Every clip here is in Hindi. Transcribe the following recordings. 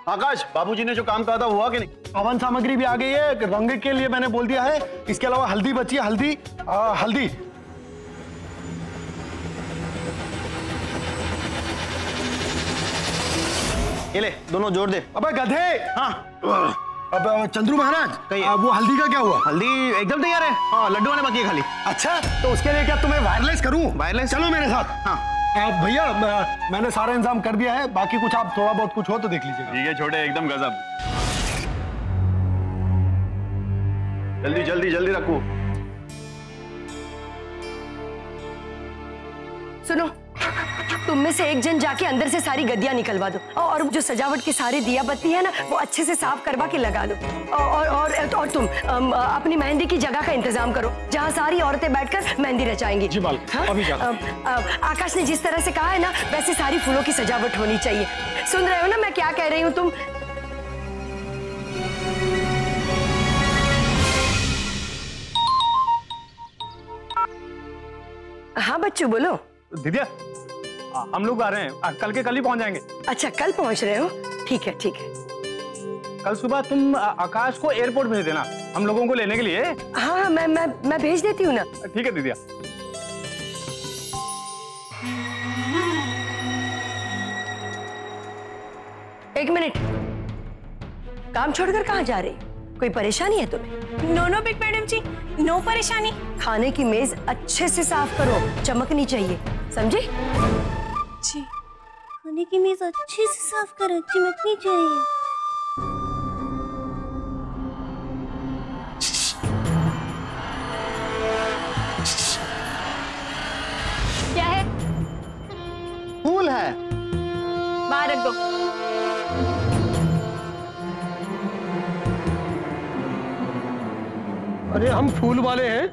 आकाश, बाबूजी ने जो काम कहा था हुआ कि नहीं? हवन सामग्री भी आ गई है, रंग के लिए मैंने बोल दिया है। इसके अलावा हल्दी बची है, हल्दी हल्दी। ये ले, दोनों जोड़ दे। अबे गधे। हाँ। अब चंद्रू महाराज, वो हल्दी का क्या हुआ? हल्दी एकदम तैयार है। हाँ, लड्डू आने बाकी है खाली। अच्छा, तो उसके लिए क्या तुम्हें वायरलेस करूं? वायरलेस? चलो मेरे साथ। हाँ भैया, मैंने सारा इंतजाम कर दिया है, बाकी कुछ आप थोड़ा बहुत कुछ हो तो देख लीजिएगा। ठीक है छोटे, एकदम गजब। जल्दी जल्दी जल्दी रखो। सुनो, तुम में से एक जन जाके अंदर से सारी गद्दियां निकलवा दो और जो सजावट के सारे दिया बत्ती है ना, वो अच्छे से साफ करवा के लगा दो। और तुम अपनी मेहंदी की जगह का इंतजाम करो, जहाँ सारी औरतें बैठकर मेहंदी रचाएंगी। जी माल, अभी आकाश ने जिस तरह से कहा है ना, वैसे सारी फूलों की सजावट होनी चाहिए। सुन रहे हो ना मैं क्या कह रही हूँ तुम? हाँ बच्चू, बोलो। दीदिया, हम लोग आ रहे हैं, कल के कल ही पहुंच जाएंगे। अच्छा, कल पहुंच रहे हो? ठीक है ठीक है। कल सुबह तुम आकाश को एयरपोर्ट भेज देना हम लोगों को लेने के लिए। हाँ, मैं भेज देती हूँ ना। ठीक है दीदिया। एक मिनट, काम छोड़कर कहाँ जा रही? कोई परेशानी है तुम्हें? नो बिग मैडम जी, नो परेशानी। खाने की मेज अच्छे से साफ करो, चमकनी चाहिए, समझे? जी, खाने की मेज अच्छे से साफ करो, चमकनी चाहिए। क्या है? फूल है। बाहर रख दो। अरे हम फूल वाले हैं।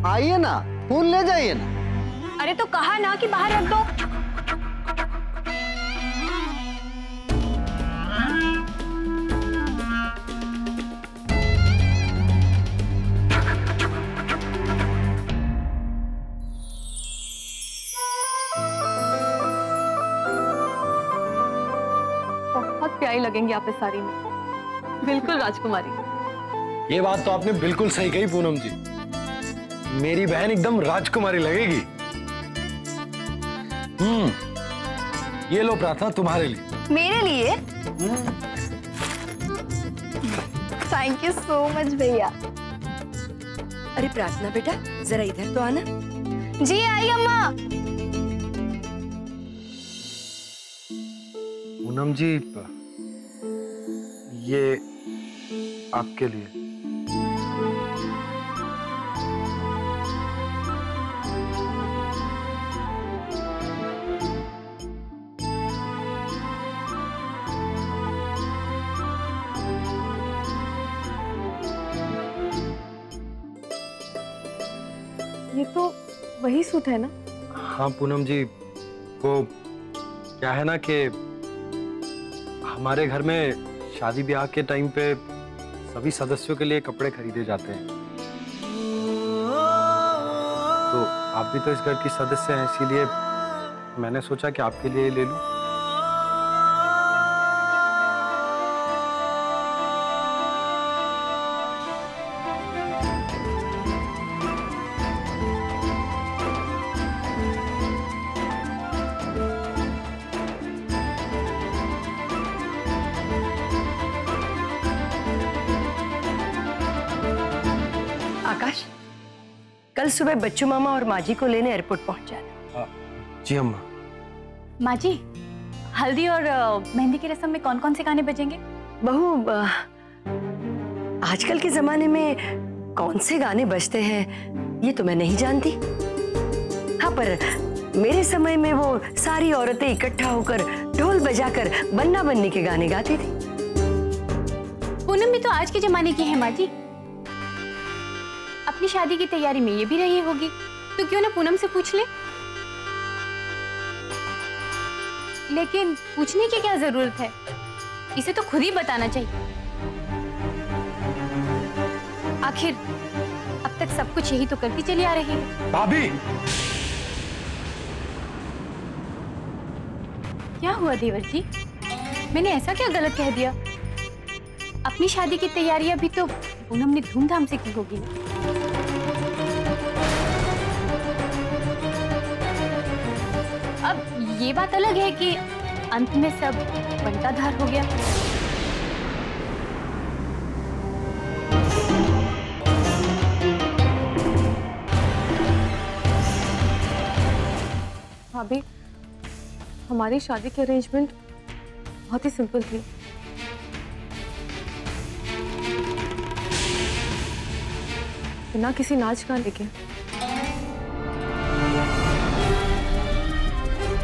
आइए ना, फूल ले जाइए ना। अरे तो कहा ना कि बाहर रख दो। बहुत प्यारी लगेंगी आप इस साड़ी में, बिल्कुल राजकुमारी। ये बात तो आपने बिल्कुल सही कही पूनम जी, मेरी बहन एकदम राजकुमारी लगेगी। ये लो प्रार्थना, तुम्हारे लिए। मेरे लिए? थैंक यू सो मच भैया। अरे प्रार्थना बेटा, जरा इधर तो आना। जी आई अम्मा। पूनम जी, ये आपके लिए। ये तो वही सूट है ना? हाँ पूनम जी, वो क्या है ना कि हमारे घर में शादी ब्याह के टाइम पे सभी सदस्यों के लिए कपड़े खरीदे जाते हैं, तो आप भी तो इस घर की सदस्य हैं, इसीलिए मैंने सोचा कि आपके लिए ले लूं। आकाश, कल सुबह बच्चू मामा और माँ जी को लेने एयरपोर्ट पहुंच जाना। जी अम्मा। माँ जी, हल्दी और मेहंदी की रस्म में कौन कौन से गाने बजेंगे? बहू, आजकल के जमाने में कौन से गाने बजते हैं ये तो मैं नहीं जानती। हाँ, पर मेरे समय में वो सारी औरतें इकट्ठा होकर ढोल बजाकर बन्ना बन्नी के गाने गाती थी। पूनम भी तो आज के जमाने की है माँ जी। अपनी शादी की तैयारी में ये भी रही होगी, तो क्यों ना पूनम से पूछ ले। लेकिन पूछने की क्या जरूरत है, इसे तो खुद ही बताना चाहिए। आखिर अब तक सब कुछ यही तो करती चली आ रही है। भाभी, क्या हुआ देवर जी? मैंने ऐसा क्या गलत कह दिया? अपनी शादी की तैयारियां भी तो पूनम ने धूमधाम से की होगी। अब ये बात अलग है कि अंत में सब बंटाधार हो गया। भाभी, हमारी शादी की अरेंजमेंट बहुत ही सिंपल थी। बिना किसी नाच गाने के।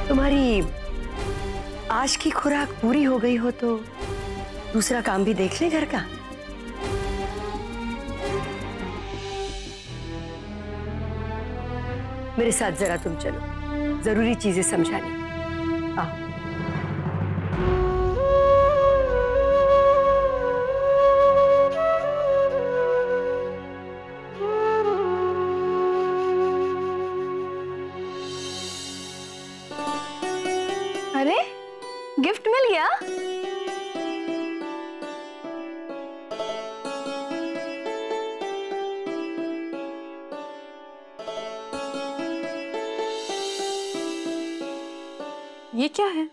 तुम्हारी आज की खुराक पूरी हो गई हो तो दूसरा काम भी देख ले घर का। मेरे साथ जरा तुम चलो, जरूरी चीजें समझानी। आओ। अरे, गिफ्ट मिल गया? ये क्या है?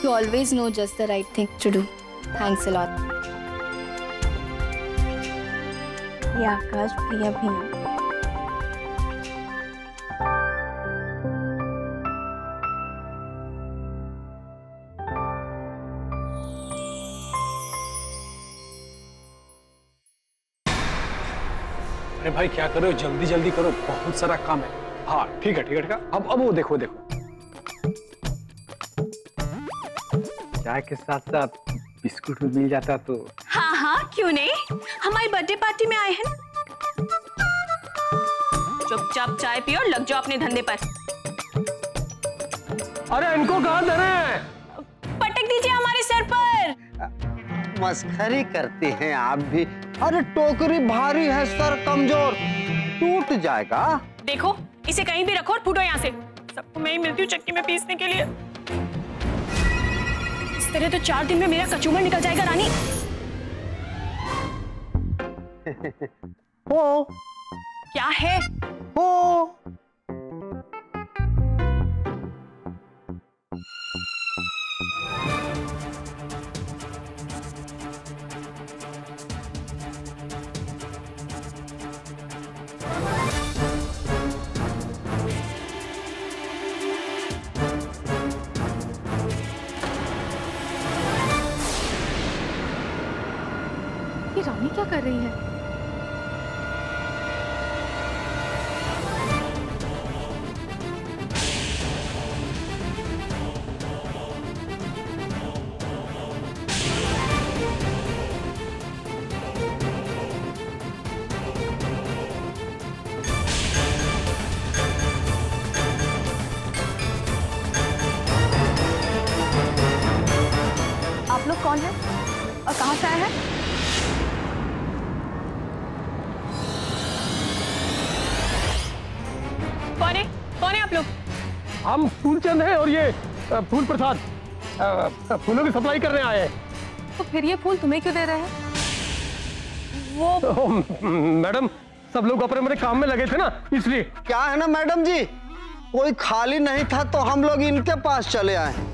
You always know just the right thing to do. Thanks a lot. ये आकाश भैया भी नहीं। अरे भाई क्या करो, जल्दी जल्दी करो, बहुत सारा काम है। हाँ ठीक है ठीक है ठीक है। अब वो देखो देखो, चाय के साथ साथ बिस्कुट भी मिल जाता तो। हाँ हाँ क्यों नहीं, हमारी बर्थडे पार्टी में आए हैं। चुपचाप चाय पियो और लग जाओ अपने धंधे पर। अरे इनको कहाँ धरे हैं? पटक दीजिए हमारे सर पर। मस्खरी करते हैं आप भी। अरे टोकरी भारी है, सर कमजोर, टूट जाएगा। देखो इसे कहीं भी रखो और फूटो यहाँ से। सबको मैं ही मिलती हूँ चक्की में पीसने के लिए। इस तरह तो 4 दिन में मेरा कचूमर निकल जाएगा रानी। हो क्या है? हो ये रानी क्या कर रही है? आप लोग कौन हैं और कहाँ से आए हैं? कौन है आप लोग? हम फूलचंद हैं और ये फूल प्रसाद फूलों की सप्लाई करने आए हैं। तो फिर ये फूल तुम्हें क्यों दे रहे हैं? मैडम सब लोग अपने अपने काम में लगे थे ना, इसलिए। क्या है ना मैडम जी, कोई खाली नहीं था तो हम लोग इनके पास चले आए।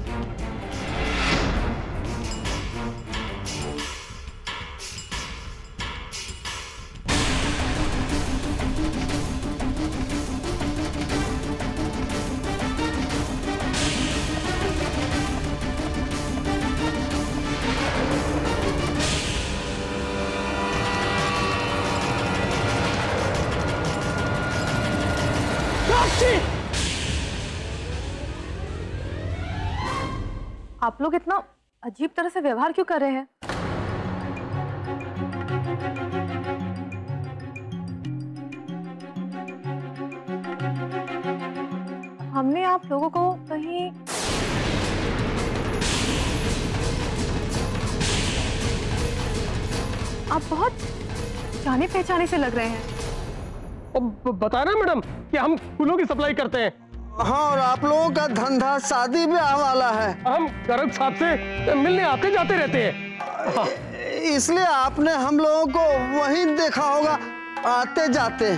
आप लोग इतना अजीब तरह से व्यवहार क्यों कर रहे हैं? हमने आप लोगों को कहीं आप बहुत जाने पहचाने से लग रहे हैं। बताया ना मैडम कि हम फूलों की सप्लाई करते हैं। हाँ, और आप लोगों का धंधा शादी ब्याह वाला है। हम गर्ग साहब से मिलने आते जाते रहते हैं। हाँ। इसलिए आपने हम लोगों को वहीं देखा होगा आते जाते।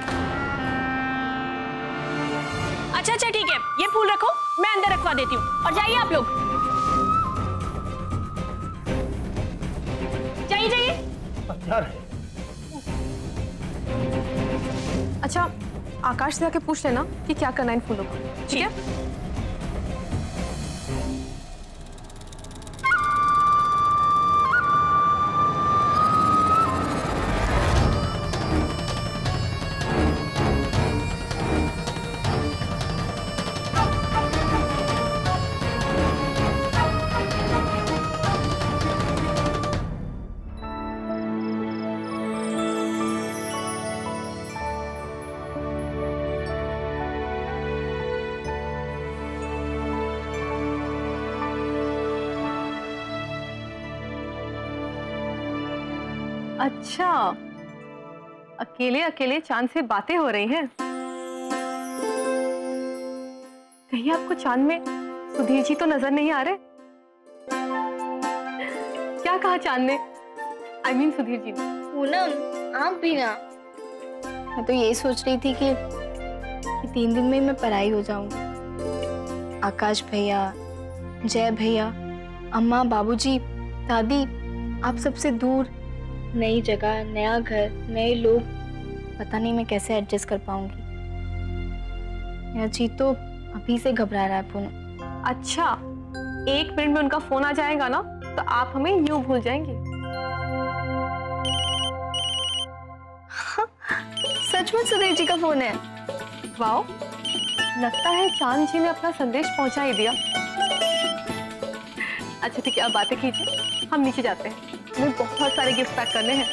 अच्छा ठीक है, ये फूल रखो, मैं अंदर रखवा देती हूँ। और जाइए आप लोग, जाइए। अच्छा, आकाश से आके पूछ लेना कि क्या करना है इन फूलों को, ठीक है? अच्छा, अकेले अकेले चांद से बातें हो रही हैं। कहीं आपको चांद में सुधीर जी तो नजर नहीं आ रहे? क्या कहा चांद ने? I mean सुधीर जी ने। पूनम, आप भी ना। मैं तो यही सोच रही थी कि 3 दिन में मैं पराई हो जाऊंगी। आकाश भैया, जय भैया, अम्मा, बाबूजी, दादी, आप सबसे दूर, नई जगह, नया घर, नए लोग, पता नहीं मैं कैसे एडजस्ट कर पाऊंगी। मेरा जी तो अभी से घबरा रहा है पूनम। अच्छा, 1 मिनट में उनका फोन आ जाएगा ना तो आप हमें यूं भूल जाएंगी। सचमुच सुधीर जी का फोन है? वाओ, लगता है चांद जी ने अपना संदेश पहुंचा ही दिया। अच्छा ठीक है, अब बातें कीजिए, हम नीचे जाते हैं, हमें बहुत सारे गिफ्ट पैक करने हैं।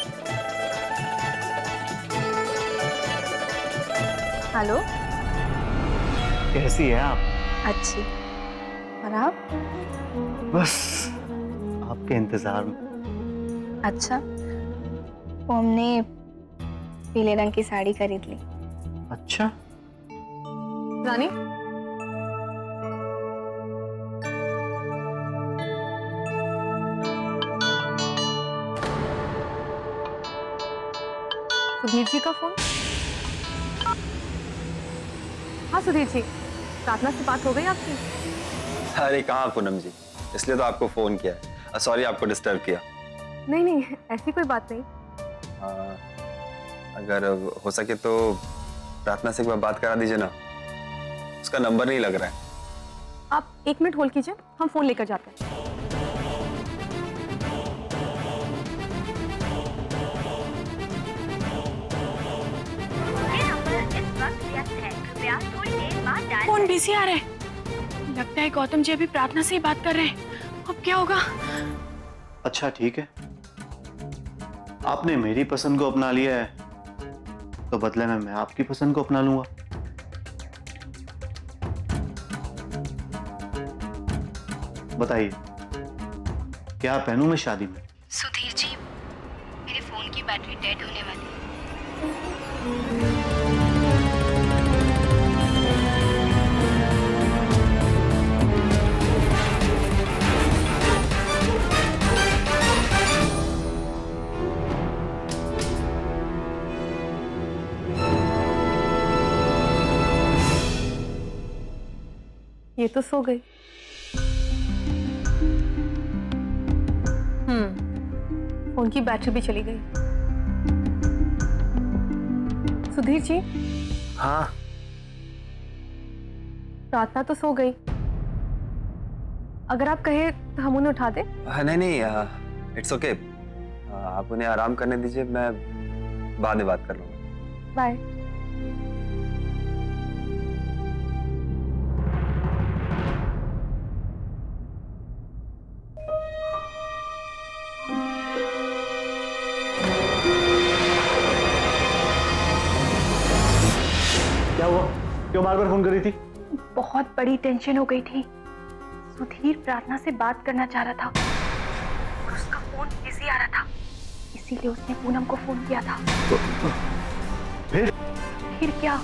हेलो, कैसी है आप? अच्छी। और आप? बस आपके इंतजार में। अच्छा, तो हमने पीले रंग की साड़ी खरीद ली। अच्छा रानी, सुधीर जी का फोन। हाँ सुधीर जी, प्रार्थना से बात हो गई आपकी? अरे कहाँ पूनम जी, इसलिए तो आपको फोन किया है। सॉरी आपको डिस्टर्ब किया। नहीं नहीं, ऐसी कोई बात नहीं। अगर हो सके तो प्रार्थना से एक बार बात करा दीजिए ना, उसका नंबर नहीं लग रहा है। आप 1 मिनट होल्ड कीजिए, हम फोन लेकर जाते हैं। फोन बिजी आ रहा है। लगता है गौतम जी अभी प्रार्थना से ही बात कर रहे हैं। अब क्या होगा? अच्छा ठीक है, आपने मेरी पसंद को अपना लिया है तो बदले में मैं आपकी पसंद को अपना लूंगा। बताइए क्या पहनूं मैं शादी में? सुधीर जी, मेरे फोन की बैटरी डेड होने वाली है। ये तो सो गई। फोन की बैटरी भी चली गई। सुधीर जी। हाँ। प्रार्थना तो सो गई, अगर आप कहे तो हम उन्हें उठा दें? नहीं, इट्स ओके। आप उन्हें आराम करने दीजिए, मैं बाद में बात कर लूंगा। बाय। क्या हुआ? क्यों बार बार फोन कर रही थी? बहुत बड़ी टेंशन हो गई थी। सुधीर प्रार्थना से बात करना चाह रहा था और उसका फोन बिजी आ रहा था, इसीलिए उसने पूनम को फोन किया था। फिर क्या,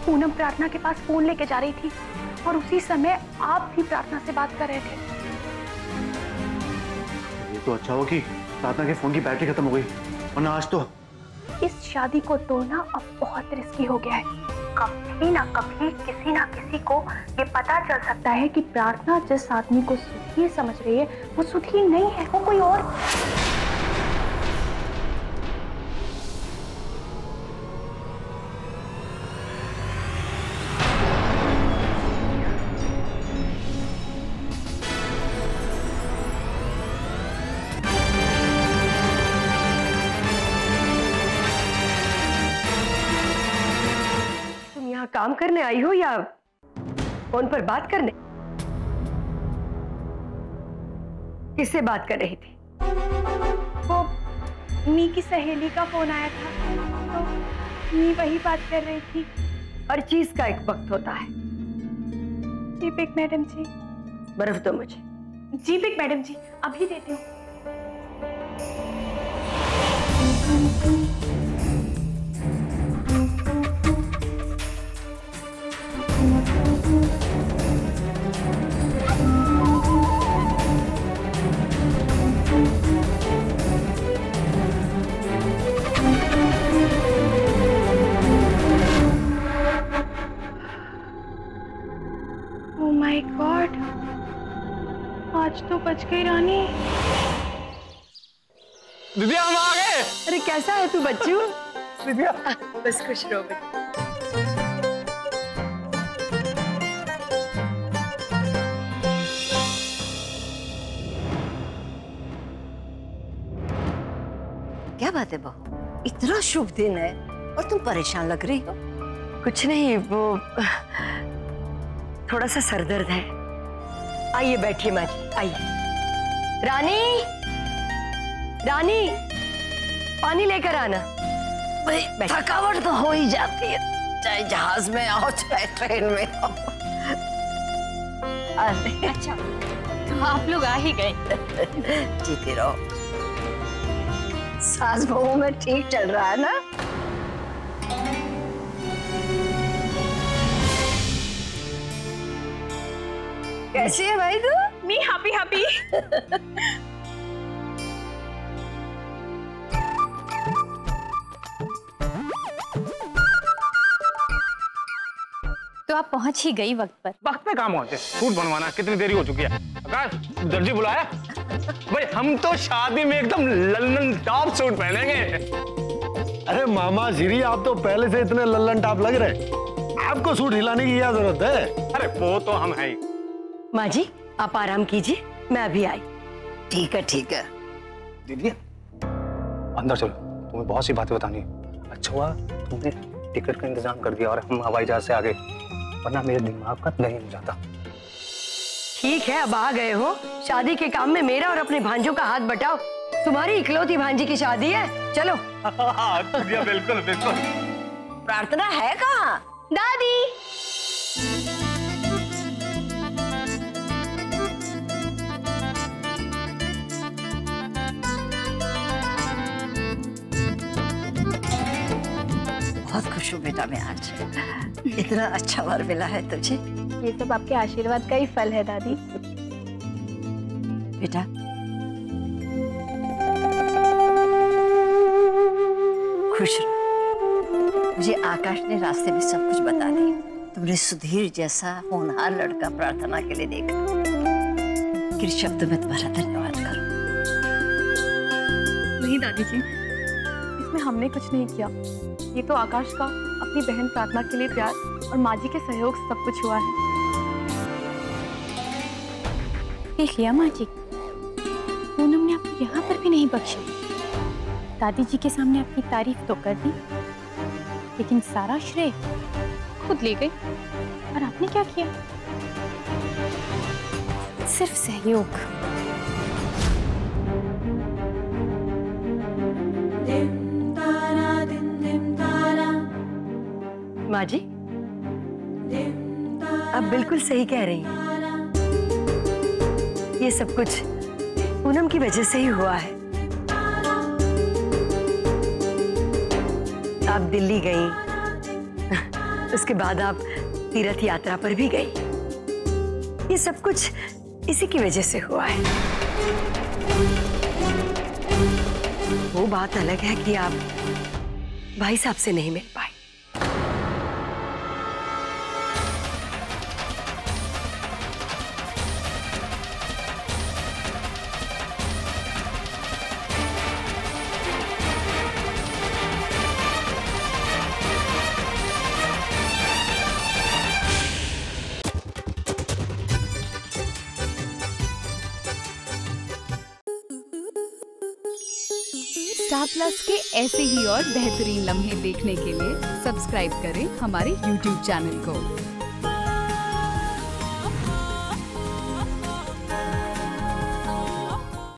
पूनम प्रार्थना के पास फोन लेके जा रही थी और उसी समय आप भी प्रार्थना से बात कर रहे थे। ये तो अच्छा हुआ कि प्रार्थना के फोन की बैटरी खत्म हो गई, वरना आज तो इस शादी को तोड़ना अब बहुत रिस्की हो गया है। कभी ना कभी किसी ना किसी को ये पता चल सकता है कि प्रार्थना जिस आदमी को सुधीर समझ रही है वो सुधीर नहीं है, वो कोई और। काम करने आई हो या फोन पर बात करने? किससे बात कर रही थी? वो मी की सहेली का फोन आया था तो मी वही बात कर रही थी। हर चीज का एक वक्त होता है। जी बिग मैडम जी। बर्फ दो मुझे। जी बिग मैडम जी, अभी देती हूँ। Oh my God, आज तो बच गई रानी। दिव्या हम आ गए। अरे कैसा है तू बच्चू? दिव्या बस खुश रहो बेटा। क्या बात है बहू, इतना शुभ दिन है और तुम परेशान लग रही हो। कुछ नहीं, वो थोड़ा सा सरदर्द है। आइए बैठिए माँ जी, आइए। रानी, रानी पानी लेकर आना। भाई थकावट तो हो ही जाती है, चाहे जहाज में आओ चाहे ट्रेन में आओ। अच्छा तो आप लोग आ ही गए। जीती रहो। सास बहू में ठीक चल रहा है ना? कैसी है भाई तू? Me happy happy. तो आप पहुंच ही गई वक्त पर। वक्त पे कहाँ पहुंचे? सूट बनवाना कितनी देरी हो चुकी है। आकाश, दर्जी बुलाया? भाई हम तो शादी में एकदम लल्लन टॉप सूट पहनेंगे। अरे मामा जीरी, आप तो पहले से इतने लल्लन टॉप लग रहे, आपको सूट हिलाने की क्या जरूरत है? अरे वो तो हम है ही। माँ जी आप आराम कीजिए, मैं अभी आई। ठीक है ठीक है। दीदी अंदर चलो, तुम्हें बहुत सी बातें बतानी है। अच्छा हुआ तुमने टिकट का इंतजाम कर दिया और हम हवाई जहाज से आ गए, वरना मेरे दिमाग का दही हो जाता। ठीक है अब आ गए हो, शादी के काम में मेरा और अपने भांजों का हाथ बटाओ। तुम्हारी इकलौती भांजी की शादी है, चलो। बिल्कुल बिल्कुल। प्रार्थना है कहाँ? दादी बहुत खुश हूँ बेटा मैं आज, इतना अच्छा वर मिला है तुझे। ये सब आपके आशीर्वाद का ही फल है दादी। बेटा खुश रहो। मुझे आकाश ने रास्ते में सब कुछ बता दिया। तुमने सुधीर जैसा होनहार लड़का प्रार्थना के लिए देखा। किस शब्द में तुम्हारा धन्यवाद करूं। नहीं दादी जी, इसमें हमने कुछ नहीं किया। ये तो आकाश का अपनी बहन प्रार्थना के लिए प्यार और माँ जी के सहयोग से सब कुछ हुआ है। देख लिया माँ जी, पूनम ने आपको यहाँ पर भी नहीं बख्शा। दादी जी के सामने आपकी तारीफ तो कर दी, लेकिन सारा श्रेय खुद ले गई। और आपने क्या किया? सिर्फ सहयोग। माँ जी आप बिल्कुल सही कह रही हैं। ये सब कुछ पूनम की वजह से ही हुआ है। आप दिल्ली गई, उसके बाद आप तीर्थ यात्रा पर भी गई। ये सब कुछ इसी की वजह से हुआ है। वो बात अलग है कि आप भाई साहब से नहीं मिल पाए। स्टार प्लस के ऐसे ही और बेहतरीन लम्हे देखने के लिए सब्सक्राइब करें हमारे YouTube चैनल को।